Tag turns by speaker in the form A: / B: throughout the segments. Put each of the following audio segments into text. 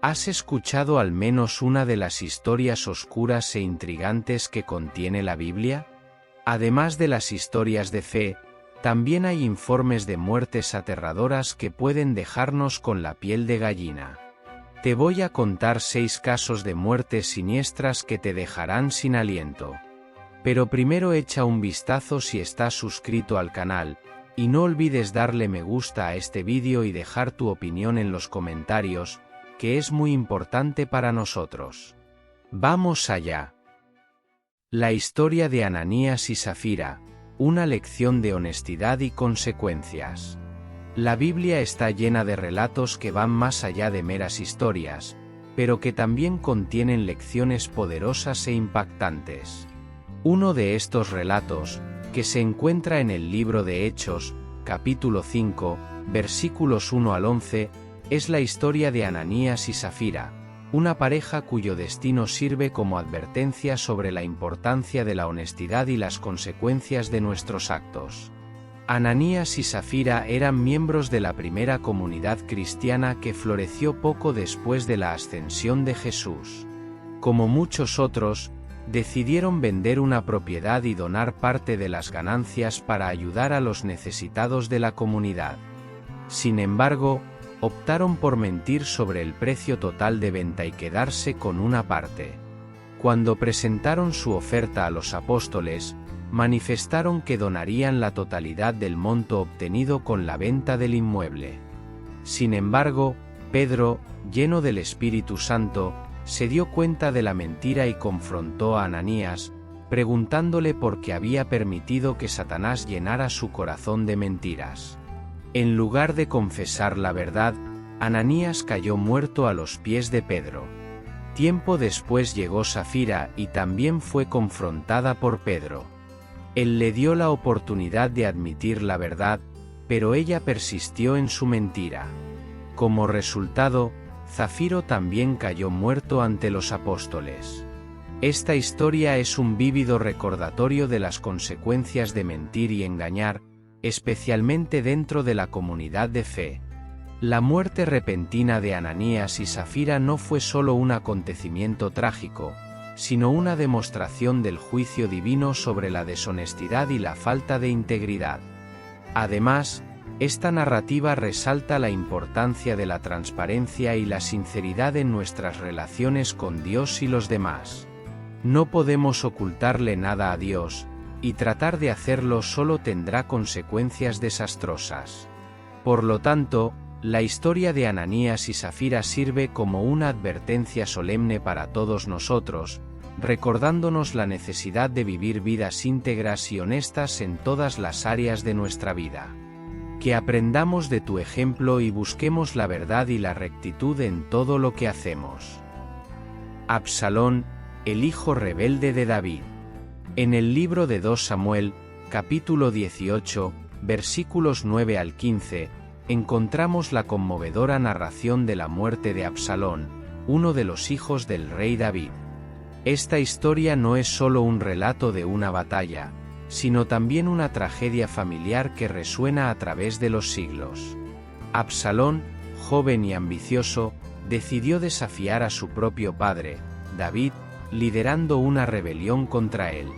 A: ¿Has escuchado al menos una de las historias oscuras e intrigantes que contiene la Biblia? Además de las historias de fe, también hay informes de muertes aterradoras que pueden dejarnos con la piel de gallina. Te voy a contar 6 casos de muertes siniestras que te dejarán sin aliento. Pero primero echa un vistazo si estás suscrito al canal, y no olvides darle me gusta a este vídeo y dejar tu opinión en los comentarios, que es muy importante para nosotros. ¡Vamos allá! La historia de Ananías y Safira, una lección de honestidad y consecuencias. La Biblia está llena de relatos que van más allá de meras historias, pero que también contienen lecciones poderosas e impactantes. Uno de estos relatos, que se encuentra en el libro de Hechos, capítulo 5, versículos 1 al 11, es la historia de Ananías y Safira, una pareja cuyo destino sirve como advertencia sobre la importancia de la honestidad y las consecuencias de nuestros actos. Ananías y Safira eran miembros de la primera comunidad cristiana que floreció poco después de la ascensión de Jesús. Como muchos otros, decidieron vender una propiedad y donar parte de las ganancias para ayudar a los necesitados de la comunidad. Sin embargo, optaron por mentir sobre el precio total de venta y quedarse con una parte. Cuando presentaron su oferta a los apóstoles, manifestaron que donarían la totalidad del monto obtenido con la venta del inmueble. Sin embargo, Pedro, lleno del Espíritu Santo, se dio cuenta de la mentira y confrontó a Ananías, preguntándole por qué había permitido que Satanás llenara su corazón de mentiras. En lugar de confesar la verdad, Ananías cayó muerto a los pies de Pedro. Tiempo después llegó Safira y también fue confrontada por Pedro. Él le dio la oportunidad de admitir la verdad, pero ella persistió en su mentira. Como resultado, Zafiro también cayó muerto ante los apóstoles. Esta historia es un vívido recordatorio de las consecuencias de mentir y engañar, especialmente dentro de la comunidad de fe. La muerte repentina de Ananías y Safira no fue solo un acontecimiento trágico, sino una demostración del juicio divino sobre la deshonestidad y la falta de integridad. Además, esta narrativa resalta la importancia de la transparencia y la sinceridad en nuestras relaciones con Dios y los demás. No podemos ocultarle nada a Dios, y tratar de hacerlo solo tendrá consecuencias desastrosas. Por lo tanto, la historia de Ananías y Safira sirve como una advertencia solemne para todos nosotros, recordándonos la necesidad de vivir vidas íntegras y honestas en todas las áreas de nuestra vida. Que aprendamos de tu ejemplo y busquemos la verdad y la rectitud en todo lo que hacemos. Absalón, el hijo rebelde de David. En el libro de 2 Samuel, capítulo 18, versículos 9 al 15, encontramos la conmovedora narración de la muerte de Absalón, uno de los hijos del rey David. Esta historia no es solo un relato de una batalla, sino también una tragedia familiar que resuena a través de los siglos. Absalón, joven y ambicioso, decidió desafiar a su propio padre, David, liderando una rebelión contra él.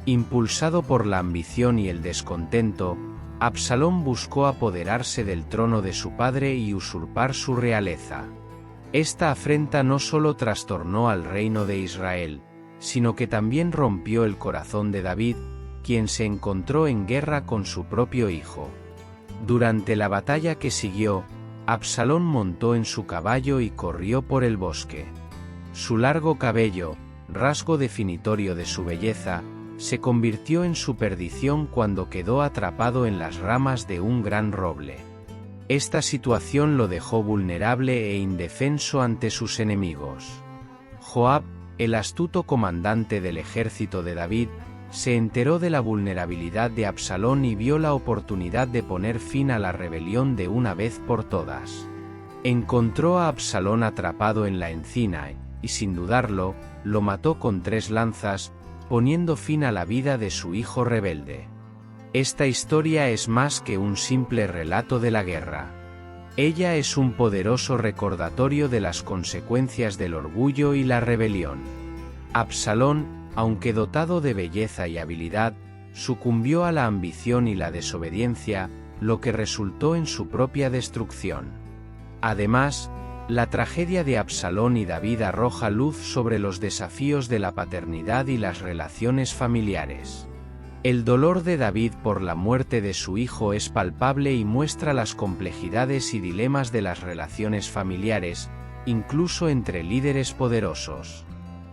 A: Impulsado por la ambición y el descontento, Absalón buscó apoderarse del trono de su padre y usurpar su realeza. Esta afrenta no solo trastornó al reino de Israel, sino que también rompió el corazón de David, quien se encontró en guerra con su propio hijo. Durante la batalla que siguió, Absalón montó en su caballo y corrió por el bosque. Su largo cabello, rasgo definitorio de su belleza, se convirtió en su perdición cuando quedó atrapado en las ramas de un gran roble. Esta situación lo dejó vulnerable e indefenso ante sus enemigos. Joab, el astuto comandante del ejército de David, se enteró de la vulnerabilidad de Absalón y vio la oportunidad de poner fin a la rebelión de una vez por todas. Encontró a Absalón atrapado en la encina y, sin dudarlo, lo mató con 3 lanzas, poniendo fin a la vida de su hijo rebelde. Esta historia es más que un simple relato de la guerra. Ella es un poderoso recordatorio de las consecuencias del orgullo y la rebelión. Absalón, aunque dotado de belleza y habilidad, sucumbió a la ambición y la desobediencia, lo que resultó en su propia destrucción. Además, la tragedia de Absalón y David arroja luz sobre los desafíos de la paternidad y las relaciones familiares. El dolor de David por la muerte de su hijo es palpable y muestra las complejidades y dilemas de las relaciones familiares, incluso entre líderes poderosos.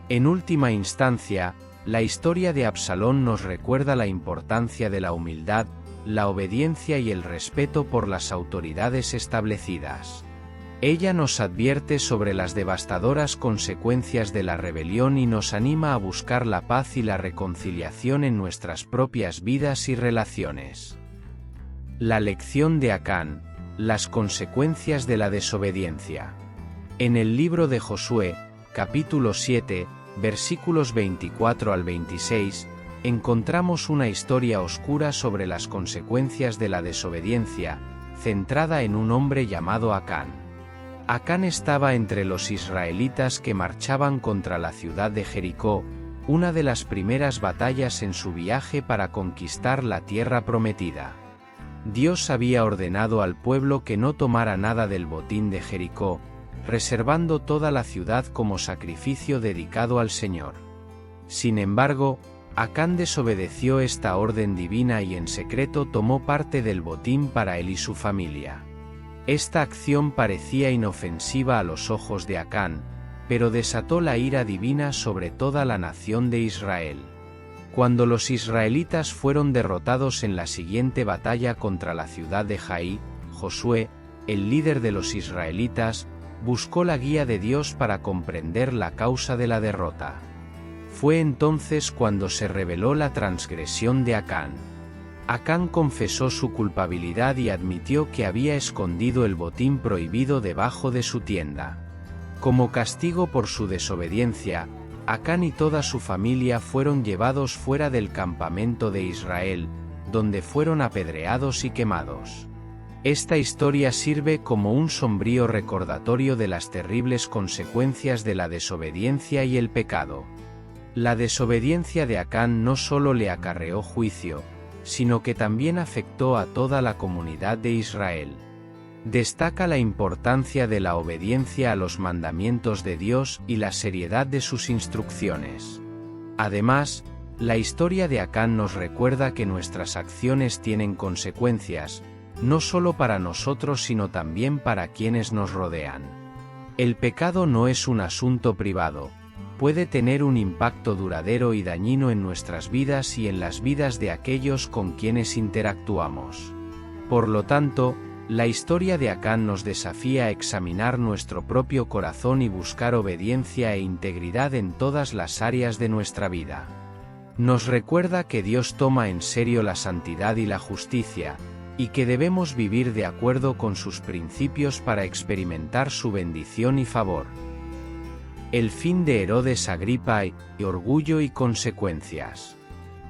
A: En última instancia, la historia de Absalón nos recuerda la importancia de la humildad, la obediencia y el respeto por las autoridades establecidas. Ella nos advierte sobre las devastadoras consecuencias de la rebelión y nos anima a buscar la paz y la reconciliación en nuestras propias vidas y relaciones. La lección de Acán: las consecuencias de la desobediencia. En el libro de Josué, capítulo 7, versículos 24 al 26, encontramos una historia oscura sobre las consecuencias de la desobediencia, centrada en un hombre llamado Acán. Acán estaba entre los israelitas que marchaban contra la ciudad de Jericó, una de las primeras batallas en su viaje para conquistar la tierra prometida. Dios había ordenado al pueblo que no tomara nada del botín de Jericó, reservando toda la ciudad como sacrificio dedicado al Señor. Sin embargo, Acán desobedeció esta orden divina y en secreto tomó parte del botín para él y su familia. Esta acción parecía inofensiva a los ojos de Acán, pero desató la ira divina sobre toda la nación de Israel. Cuando los israelitas fueron derrotados en la siguiente batalla contra la ciudad de Jai, Josué, el líder de los israelitas, buscó la guía de Dios para comprender la causa de la derrota. Fue entonces cuando se reveló la transgresión de Acán. Acán confesó su culpabilidad y admitió que había escondido el botín prohibido debajo de su tienda. Como castigo por su desobediencia, Acán y toda su familia fueron llevados fuera del campamento de Israel, donde fueron apedreados y quemados. Esta historia sirve como un sombrío recordatorio de las terribles consecuencias de la desobediencia y el pecado. La desobediencia de Acán no solo le acarreó juicio, sino que también afectó a toda la comunidad de Israel. Destaca la importancia de la obediencia a los mandamientos de Dios y la seriedad de sus instrucciones. Además, la historia de Acán nos recuerda que nuestras acciones tienen consecuencias, no solo para nosotros sino también para quienes nos rodean. El pecado no es un asunto privado. Puede tener un impacto duradero y dañino en nuestras vidas y en las vidas de aquellos con quienes interactuamos. Por lo tanto, la historia de Acán nos desafía a examinar nuestro propio corazón y buscar obediencia e integridad en todas las áreas de nuestra vida. Nos recuerda que Dios toma en serio la santidad y la justicia, y que debemos vivir de acuerdo con sus principios para experimentar su bendición y favor. El fin de Herodes Agripa y orgullo y consecuencias.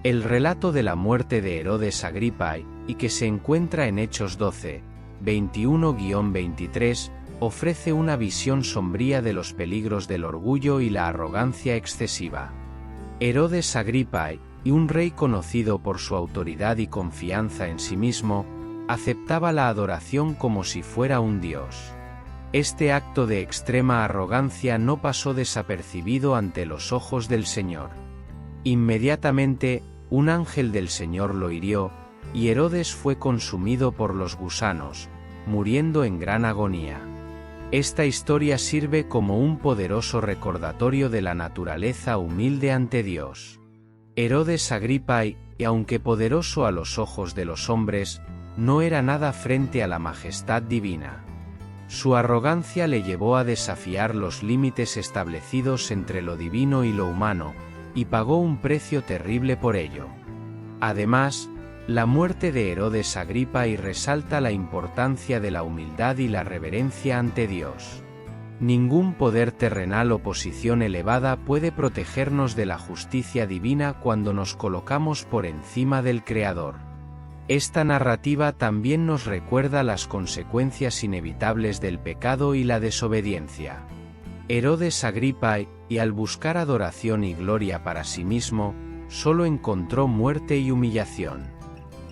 A: El relato de la muerte de Herodes Agripa y que se encuentra en Hechos 12, 21-23, ofrece una visión sombría de los peligros del orgullo y la arrogancia excesiva. Herodes Agripa, un rey conocido por su autoridad y confianza en sí mismo, aceptaba la adoración como si fuera un dios. Este acto de extrema arrogancia no pasó desapercibido ante los ojos del Señor. Inmediatamente, un ángel del Señor lo hirió, y Herodes fue consumido por los gusanos, muriendo en gran agonía. Esta historia sirve como un poderoso recordatorio de la naturaleza humilde ante Dios. Herodes Agripa, y aunque poderoso a los ojos de los hombres, no era nada frente a la majestad divina. Su arrogancia le llevó a desafiar los límites establecidos entre lo divino y lo humano, y pagó un precio terrible por ello. Además, la muerte de Herodes Agripa resalta la importancia de la humildad y la reverencia ante Dios. Ningún poder terrenal o posición elevada puede protegernos de la justicia divina cuando nos colocamos por encima del Creador. Esta narrativa también nos recuerda las consecuencias inevitables del pecado y la desobediencia. Herodes Agripa, y al buscar adoración y gloria para sí mismo, solo encontró muerte y humillación.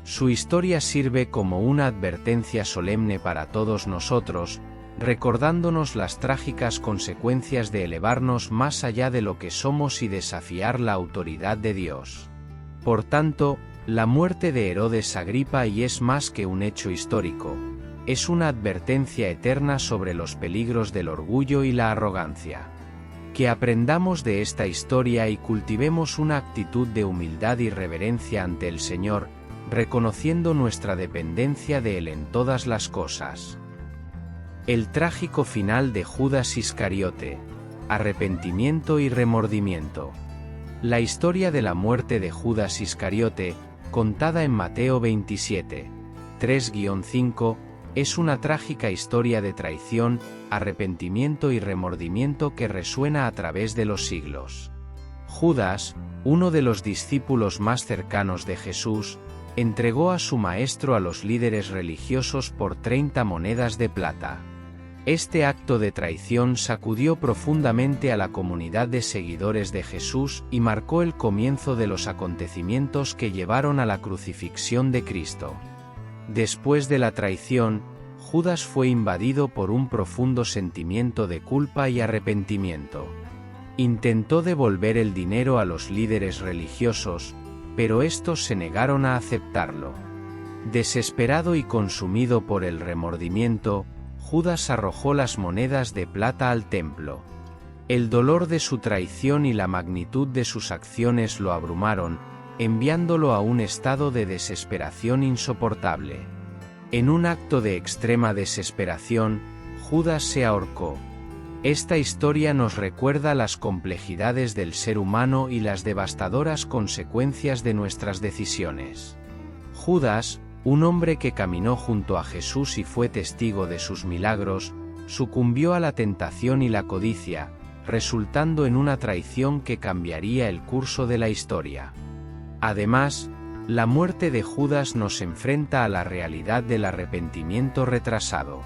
A: Su historia sirve como una advertencia solemne para todos nosotros, recordándonos las trágicas consecuencias de elevarnos más allá de lo que somos y desafiar la autoridad de Dios. Por tanto, la muerte de Herodes Agripa es más que un hecho histórico, es una advertencia eterna sobre los peligros del orgullo y la arrogancia. Que aprendamos de esta historia y cultivemos una actitud de humildad y reverencia ante el Señor, reconociendo nuestra dependencia de Él en todas las cosas. El trágico final de Judas Iscariote, arrepentimiento y remordimiento. La historia de la muerte de Judas Iscariote, contada en Mateo 27, 3-5, es una trágica historia de traición, arrepentimiento y remordimiento que resuena a través de los siglos. Judas, uno de los discípulos más cercanos de Jesús, entregó a su maestro a los líderes religiosos por 30 monedas de plata. Este acto de traición sacudió profundamente a la comunidad de seguidores de Jesús y marcó el comienzo de los acontecimientos que llevaron a la crucifixión de Cristo. Después de la traición, Judas fue invadido por un profundo sentimiento de culpa y arrepentimiento. Intentó devolver el dinero a los líderes religiosos, pero estos se negaron a aceptarlo. Desesperado y consumido por el remordimiento, Judas arrojó las monedas de plata al templo. El dolor de su traición y la magnitud de sus acciones lo abrumaron, enviándolo a un estado de desesperación insoportable. En un acto de extrema desesperación, Judas se ahorcó. Esta historia nos recuerda las complejidades del ser humano y las devastadoras consecuencias de nuestras decisiones. Judas, un hombre que caminó junto a Jesús y fue testigo de sus milagros, sucumbió a la tentación y la codicia, resultando en una traición que cambiaría el curso de la historia. Además, la muerte de Judas nos enfrenta a la realidad del arrepentimiento retrasado.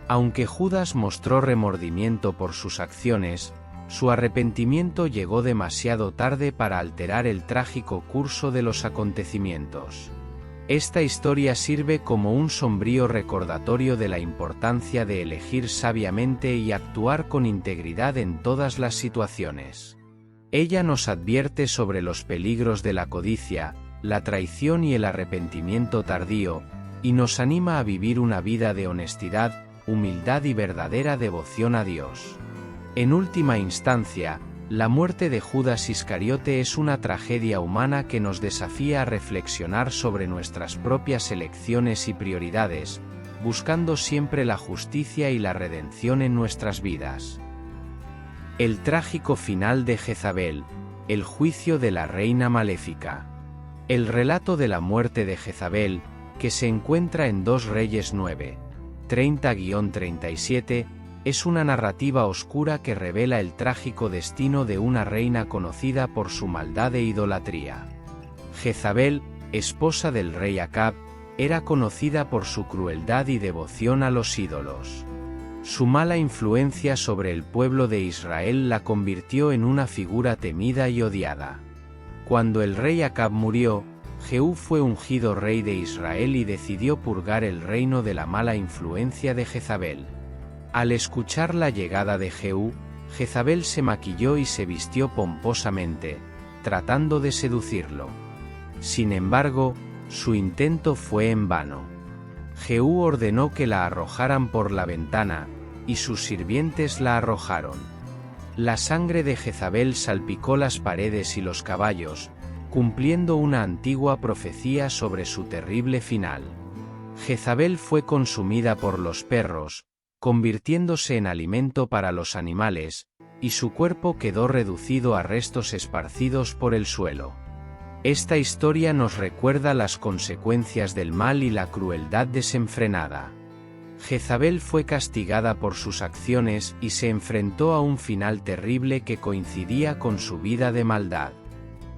A: Aunque Judas mostró remordimiento por sus acciones, su arrepentimiento llegó demasiado tarde para alterar el trágico curso de los acontecimientos. Esta historia sirve como un sombrío recordatorio de la importancia de elegir sabiamente y actuar con integridad en todas las situaciones. Ella nos advierte sobre los peligros de la codicia, la traición y el arrepentimiento tardío, y nos anima a vivir una vida de honestidad, humildad y verdadera devoción a Dios. En última instancia, la muerte de Judas Iscariote es una tragedia humana que nos desafía a reflexionar sobre nuestras propias elecciones y prioridades, buscando siempre la justicia y la redención en nuestras vidas. El trágico final de Jezabel, el juicio de la reina maléfica. El relato de la muerte de Jezabel, que se encuentra en 2 Reyes 9, 30-37, es una narrativa oscura que revela el trágico destino de una reina conocida por su maldad e idolatría. Jezabel, esposa del rey Acab, era conocida por su crueldad y devoción a los ídolos. Su mala influencia sobre el pueblo de Israel la convirtió en una figura temida y odiada. Cuando el rey Acab murió, Jehú fue ungido rey de Israel y decidió purgar el reino de la mala influencia de Jezabel. Al escuchar la llegada de Jehú, Jezabel se maquilló y se vistió pomposamente, tratando de seducirlo. Sin embargo, su intento fue en vano. Jehú ordenó que la arrojaran por la ventana, y sus sirvientes la arrojaron. La sangre de Jezabel salpicó las paredes y los caballos, cumpliendo una antigua profecía sobre su terrible final. Jezabel fue consumida por los perros, convirtiéndose en alimento para los animales, y su cuerpo quedó reducido a restos esparcidos por el suelo. Esta historia nos recuerda las consecuencias del mal y la crueldad desenfrenada. Jezabel fue castigada por sus acciones y se enfrentó a un final terrible que coincidía con su vida de maldad.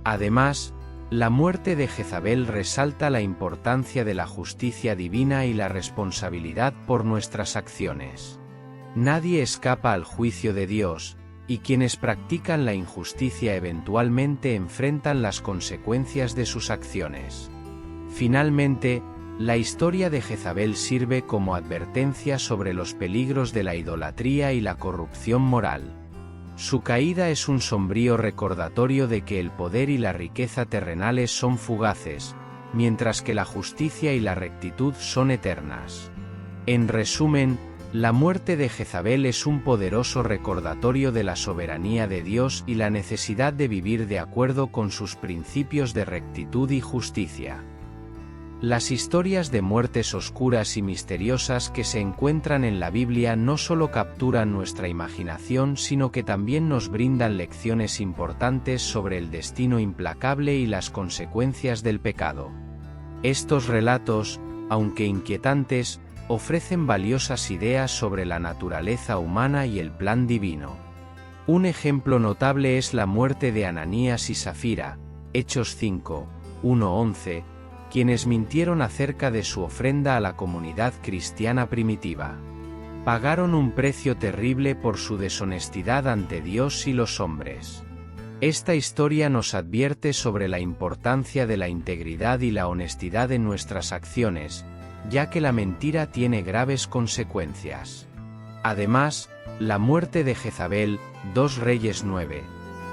A: Además, La muerte de Jezabel resalta la importancia de la justicia divina y la responsabilidad por nuestras acciones. Nadie escapa al juicio de Dios, y quienes practican la injusticia eventualmente enfrentan las consecuencias de sus acciones. Finalmente, la historia de Jezabel sirve como advertencia sobre los peligros de la idolatría y la corrupción moral. Su caída es un sombrío recordatorio de que el poder y la riqueza terrenales son fugaces, mientras que la justicia y la rectitud son eternas. En resumen, la muerte de Jezabel es un poderoso recordatorio de la soberanía de Dios y la necesidad de vivir de acuerdo con sus principios de rectitud y justicia. Las historias de muertes oscuras y misteriosas que se encuentran en la Biblia no solo capturan nuestra imaginación, sino que también nos brindan lecciones importantes sobre el destino implacable y las consecuencias del pecado. Estos relatos, aunque inquietantes, ofrecen valiosas ideas sobre la naturaleza humana y el plan divino. Un ejemplo notable es la muerte de Ananías y Safira, Hechos 5, 1-11, quienes mintieron acerca de su ofrenda a la comunidad cristiana primitiva. Pagaron un precio terrible por su deshonestidad ante Dios y los hombres. Esta historia nos advierte sobre la importancia de la integridad y la honestidad en nuestras acciones, ya que la mentira tiene graves consecuencias. Además, la muerte de Jezabel, 2 Reyes 9,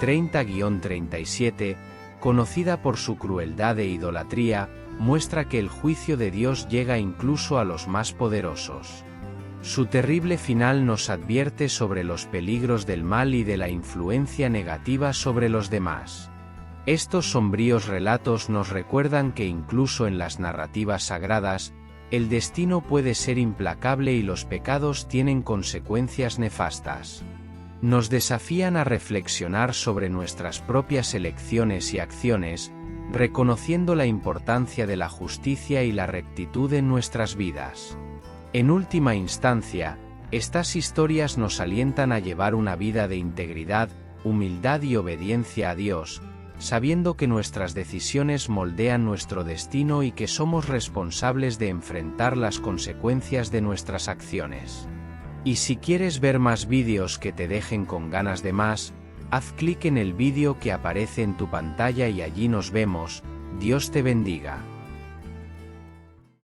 A: 30-37, conocida por su crueldad e idolatría, muestra que el juicio de Dios llega incluso a los más poderosos. Su terrible final nos advierte sobre los peligros del mal y de la influencia negativa sobre los demás. Estos sombríos relatos nos recuerdan que incluso en las narrativas sagradas, el destino puede ser implacable y los pecados tienen consecuencias nefastas. Nos desafían a reflexionar sobre nuestras propias elecciones y acciones, reconociendo la importancia de la justicia y la rectitud en nuestras vidas. En última instancia, estas historias nos alientan a llevar una vida de integridad, humildad y obediencia a Dios, sabiendo que nuestras decisiones moldean nuestro destino y que somos responsables de enfrentar las consecuencias de nuestras acciones. Y si quieres ver más vídeos que te dejen con ganas de más, haz clic en el vídeo que aparece en tu pantalla y allí nos vemos. Dios te bendiga.